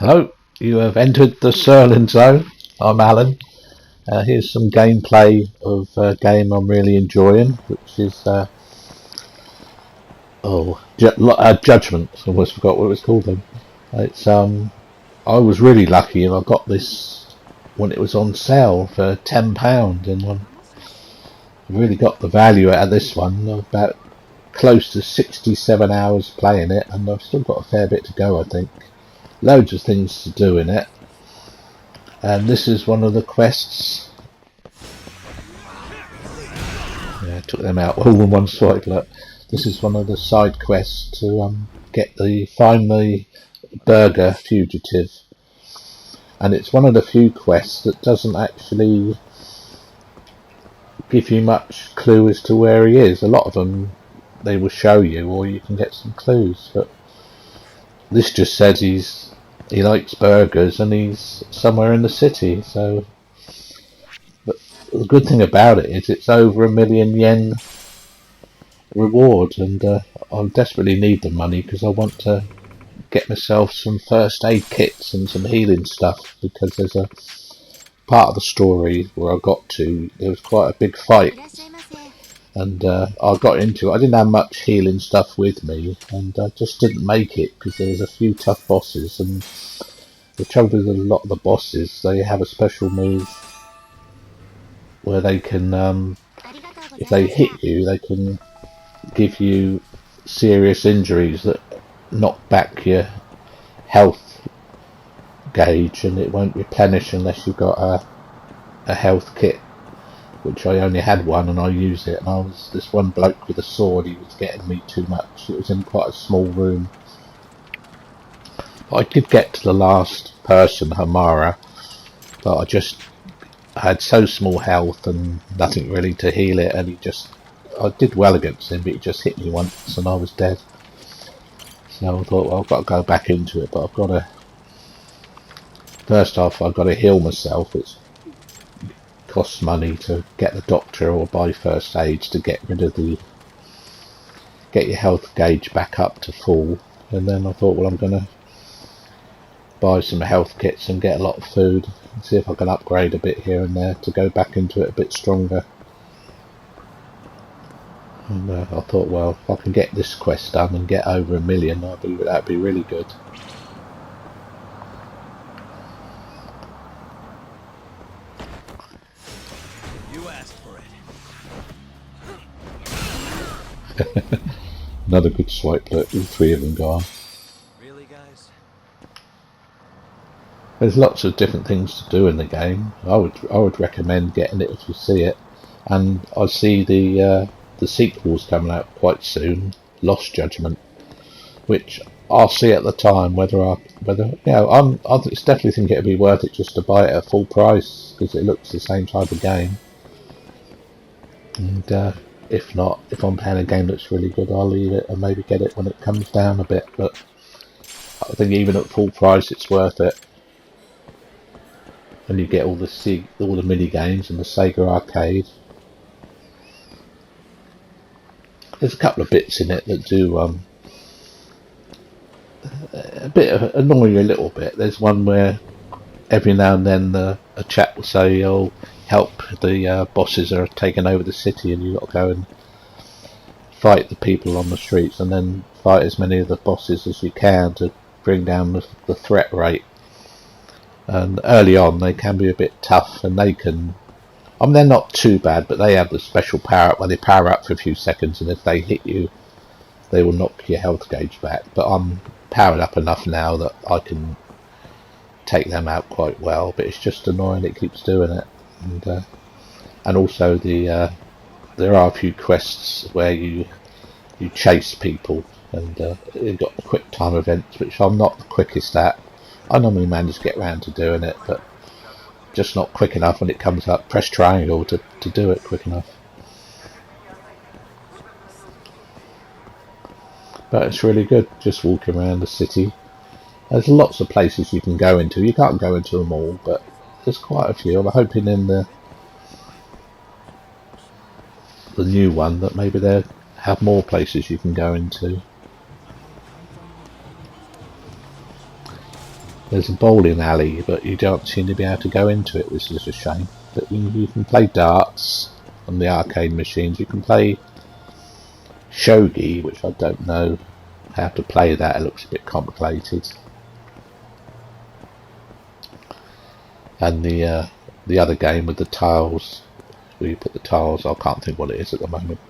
Hello, you have entered the Serling Zone. I'm Alan. Here's some gameplay of a game I'm really enjoying, which is Judgement. I almost forgot what it was called then. It's I was really lucky and I got this when it was on sale for £10, and I really got the value out of this one. About close to 67 hours playing it, and I've still got a fair bit to go. I think loads of things to do in it. And this is one of the quests. Yeah, I took them out all in one swipe. Look, this is one of the side quests to find the burger fugitive, and it's one of the few quests that doesn't actually give you much clue as to where he is. A lot of them they will show you, or you can get some clues, but this just says he likes burgers and he's somewhere in the city. So, but the good thing about it is it's over £1,000,000 reward, and I desperately need the money because I want to get myself some first aid kits and some healing stuff, because there's a part of the story where I got to, there was quite a big fight, and I got into it. I didn't have much healing stuff with me, and I just didn't make it because there was a few tough bosses. And the trouble with a lot of the bosses, they have a special move where they can, if they hit you, they can give you serious injuries that knock back your health gauge, and it won't replenish unless you've got a health kit, which I only had one, and I used it, and this one bloke with a sword, he was getting me too much. It was in quite a small room. I did get to the last person, Hamara, but I had so small health and nothing really to heal it, and I did well against him, but he just hit me once and I was dead. So I thought, well, I've got to go back into it, but first off, I've got to heal myself. It costs money to get the doctor or buy first aid to get your health gauge back up to full. And then I thought, well, I'm going to buy some health kits and get a lot of food and see if I can upgrade a bit here and there to go back into it a bit stronger. And I thought, well, if I can get this quest done and get over £1,000,000, that'd be really good. You asked for it. Another good swipe. Look, all three of them gone. Really, guys? There's lots of different things to do in the game. I would recommend getting it if you see it. And I see the sequel's coming out quite soon, Lost Judgement, which I'll see at the time I definitely think it'd be worth it just to buy it at full price, because it looks the same type of game. And if not, if I'm playing a game that's really good, I'll leave it and maybe get it when it comes down a bit. But I think even at full price, it's worth it. And you get all the mini games and the Sega arcade. There's a couple of bits in it that do annoy you a little bit. There's one where every now and then a chat will say, "Oh, help! The bosses are taking over the city, and you've got to go and fight the people on the streets, and then fight as many of the bosses as you can to bring down the threat rate." And early on, they can be a bit tough, and they're not too bad, but they have the special power up where they power up for a few seconds, and if they hit you, they will knock your health gauge back. But I'm powered up enough now that I can take them out quite well, but it's just annoying it keeps doing it. And also there are a few quests where you chase people, and you've got quick time events, which I'm not the quickest at. I normally manage to get round to doing it, but just not quick enough when it comes up. Press triangle to do it quick enough. But it's really good, just walking around the city. There's lots of places you can go into. You can't go into them all, but there's quite a few. I'm hoping in the new one that maybe they'll have more places you can go into. There's a bowling alley, but you don't seem to be able to go into it, which is a shame. But you can play darts on the arcade machines. You can play shogi, which I don't know how to play that. It looks a bit complicated. And the other game with the tiles, where you put the tiles, I can't think what it is at the moment.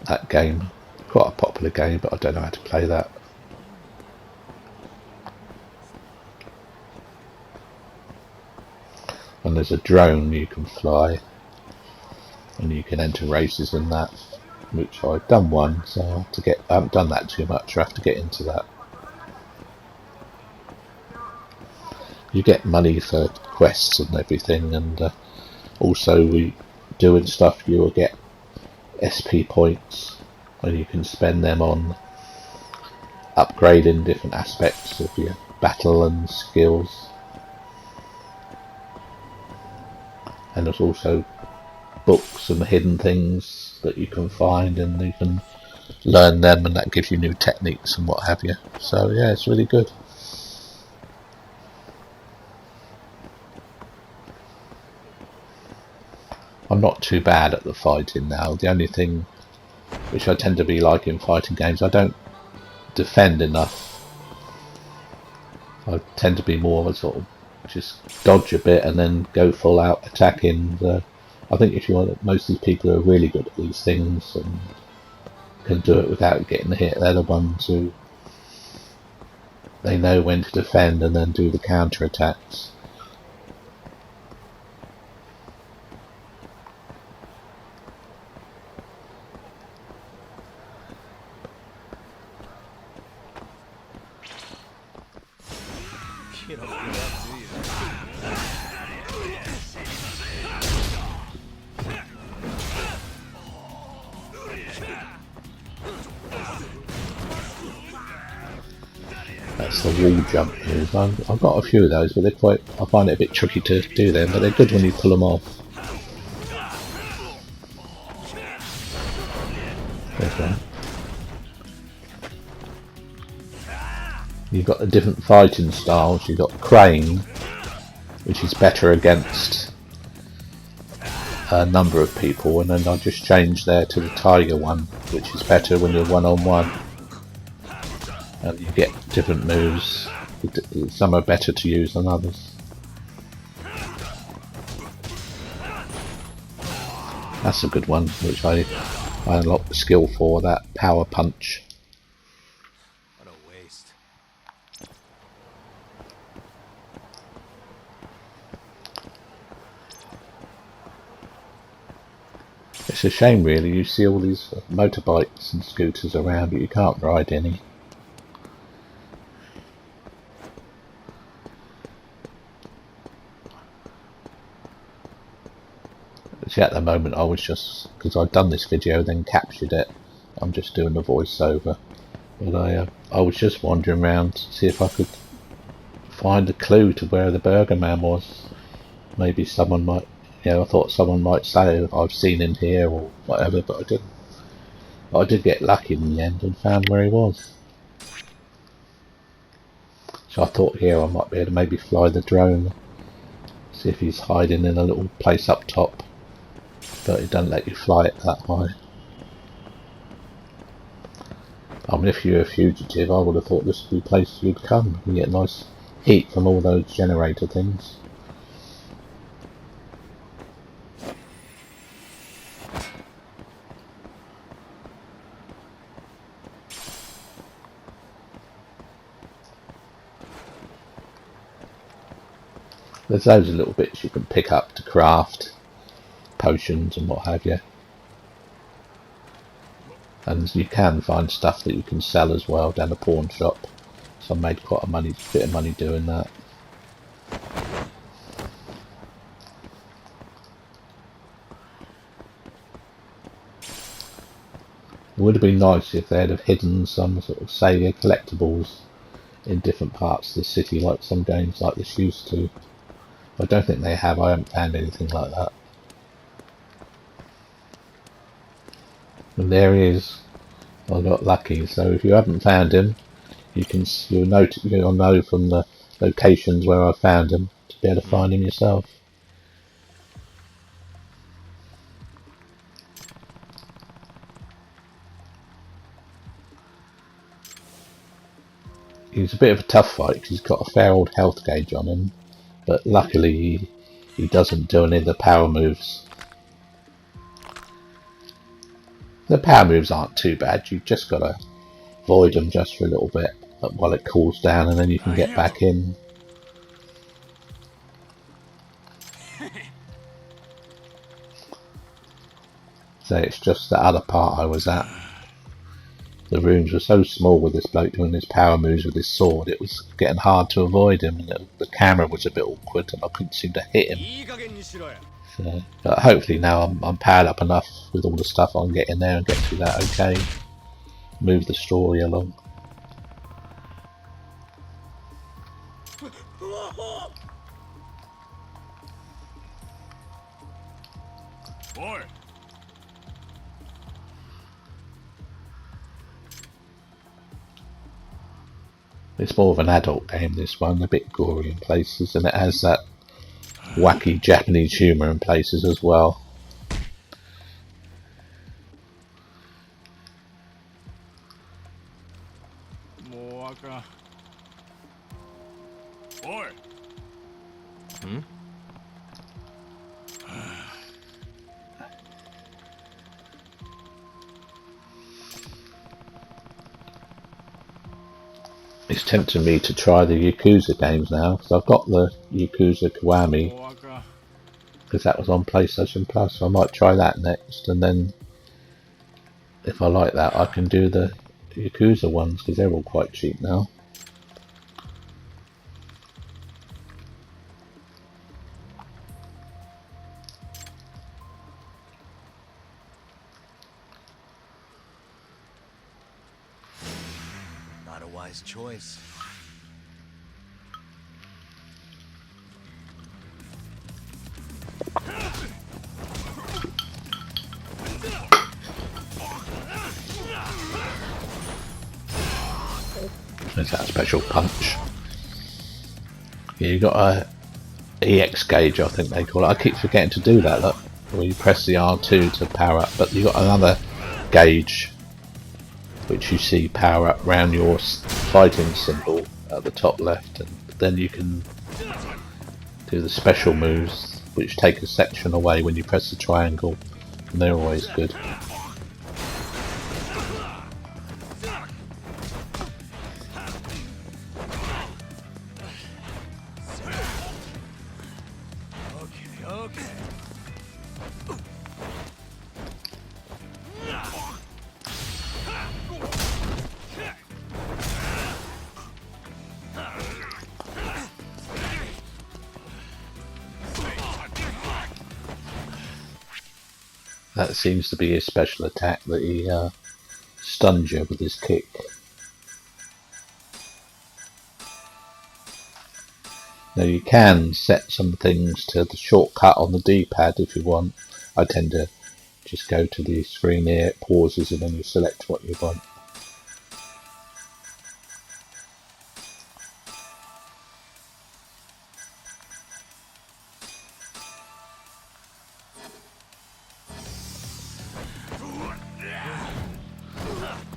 That game, quite a popular game, but I don't know how to play that. And there's a drone you can fly, and you can enter races in that, which I've done one, so I haven't done that too much, I have to get into that. You get money for quests and everything, and also we doing stuff, you will get SP points, and you can spend them on upgrading different aspects of your battle and skills. And there's also books and hidden things that you can find, and you can learn them, and that gives you new techniques and what have you. So yeah, it's really good. I'm not too bad at the fighting now. The only thing which I tend to be like in fighting games, I don't defend enough. I tend to be more of a sort of just dodge a bit and then go full out attacking. I think if you want, most of these people who are really good at these things and can do it without getting hit, they're the ones who they know when to defend and then do the counter attacks. You don't give up, do you? That's the wall jump move. I've got a few of those, but I find it a bit tricky to do them, but they're good when you pull them off. There's one. You've got the different fighting styles. You've got Crane, which is better against a number of people, and then I just changed there to the Tiger one, which is better when you're one-on-one. And you get different moves. Some are better to use than others. That's a good one, which I unlocked the skill for, that power punch. What a waste. It's a shame really, you see all these motorbikes and scooters around, but you can't ride any. See, at the moment I was just, because I'd done this video then captured it, I'm just doing the voiceover, but I was just wandering around to see if I could find a clue to where the Burger Man was. Maybe someone might, I thought someone might say I've seen him here or whatever, but I didn't. But I did get lucky in the end and found where he was. So I thought here I might be able to maybe fly the drone, see if he's hiding in a little place up top. But it doesn't let you fly it that high. I mean, if you're a fugitive, I would have thought this would be a place you'd come. You get nice heat from all those generator things. There's loads of little bits you can pick up to craft potions and what have you, and you can find stuff that you can sell as well down the pawn shop, so I made quite a bit of money doing that. It would have been nice if they'd have hidden some sort of saviour collectibles in different parts of the city like some games like this used to. I don't think they have, I haven't found anything like that. And there he is. I got lucky. So if you haven't found him, you'll know from the locations where I found him to be able to find him yourself. He's a bit of a tough fight because he's got a fair old health gauge on him, but luckily he doesn't do any of the power moves. The power moves aren't too bad, you've just got to avoid them just for a little bit while it cools down, and then you can get back in. So it's just the other part I was at. The rooms were so small with this bloke doing his power moves with his sword, it was getting hard to avoid him. The camera was a bit awkward and I couldn't seem to hit him. So, but hopefully now I'm powered up enough with all the stuff I can get in there and get through that okay. Move the story along. Boy. It's more of an adult game, this one, a bit gory in places, and it has that wacky Japanese humour in places as well. Boy. Hmm? It's tempting me to try the Yakuza games now, because I've got the Yakuza Kiwami, because that was on PlayStation Plus, so I might try that next, and then if I like that I can do the Yakuza ones, because they're all quite cheap now. Not a wise choice. There's that special punch. Yeah, you got a EX gauge, I think they call it. I keep forgetting to do that, look, where you press the R2 to power up, but you got another gauge which you see power up round your fighting symbol at the top left, and then you can do the special moves which take a section away when you press the triangle, and they're always good. That seems to be his special attack, that he stuns you with his kick. Now you can set some things to the shortcut on the D-pad if you want. I tend to just go to the screen here, it pauses, and then you select what you want.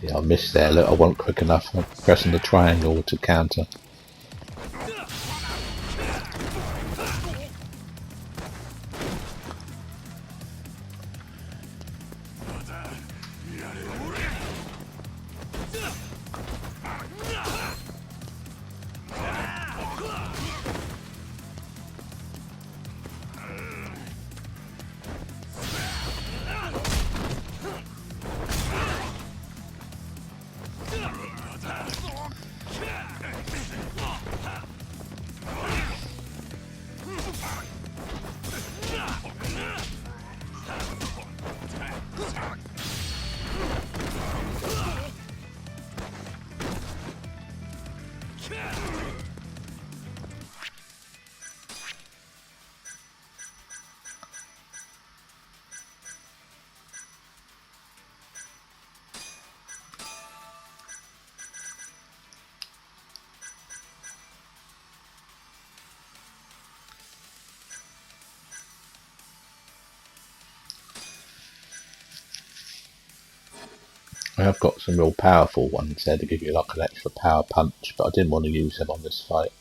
Yeah, I missed there, look, I wasn't quick enough. I'm pressing the triangle to counter. I have got some real powerful ones there to give you like an extra power punch, but I didn't want to use them on this fight.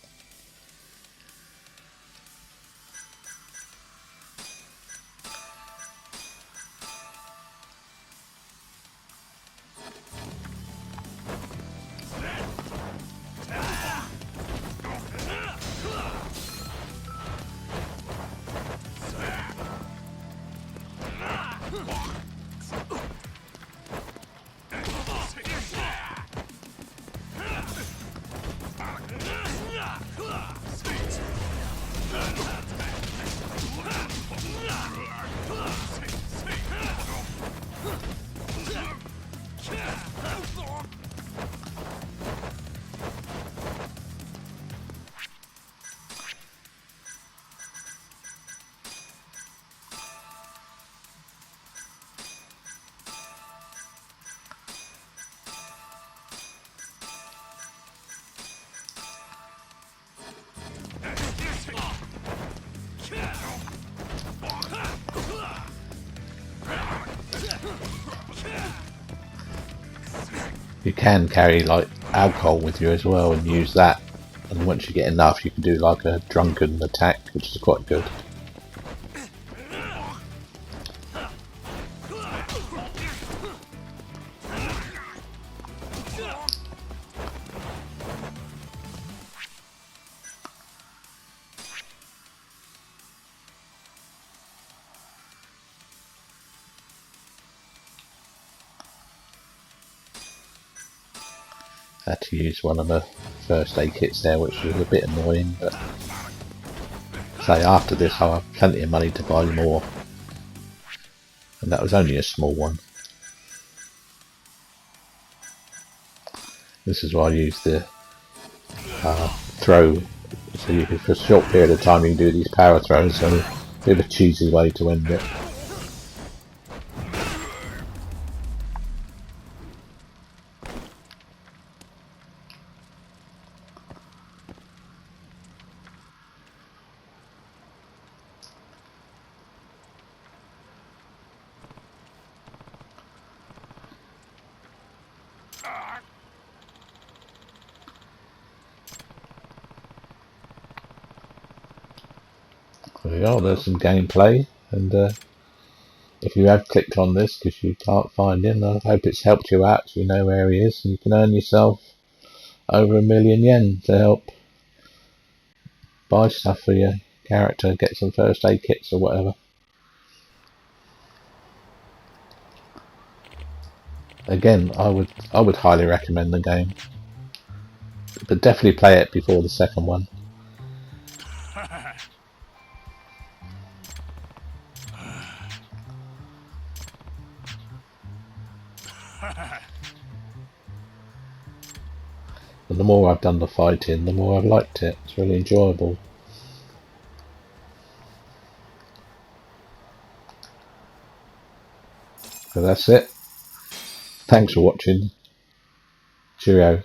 You can carry like alcohol with you as well and use that, and once you get enough you can do like a drunken attack, which is quite good. Had to use one of the first aid kits there, which was a bit annoying, but say after this I'll have plenty of money to buy more, and that was only a small one. This is why I use the throw, so you can, for a short period of time you can do these power throws, so a bit of a cheesy way to end it. There we go, there's some gameplay, and if you have clicked on this because you can't find him, I hope it's helped you out so you know where he is, and you can earn yourself over 1,000,000 yen to help buy stuff for your character, get some first aid kits or whatever. Again, I would highly recommend the game, but definitely play it before the second one. But the more I've done the fighting, the more I've liked it. It's really enjoyable. So that's it. Thanks for watching. Cheerio.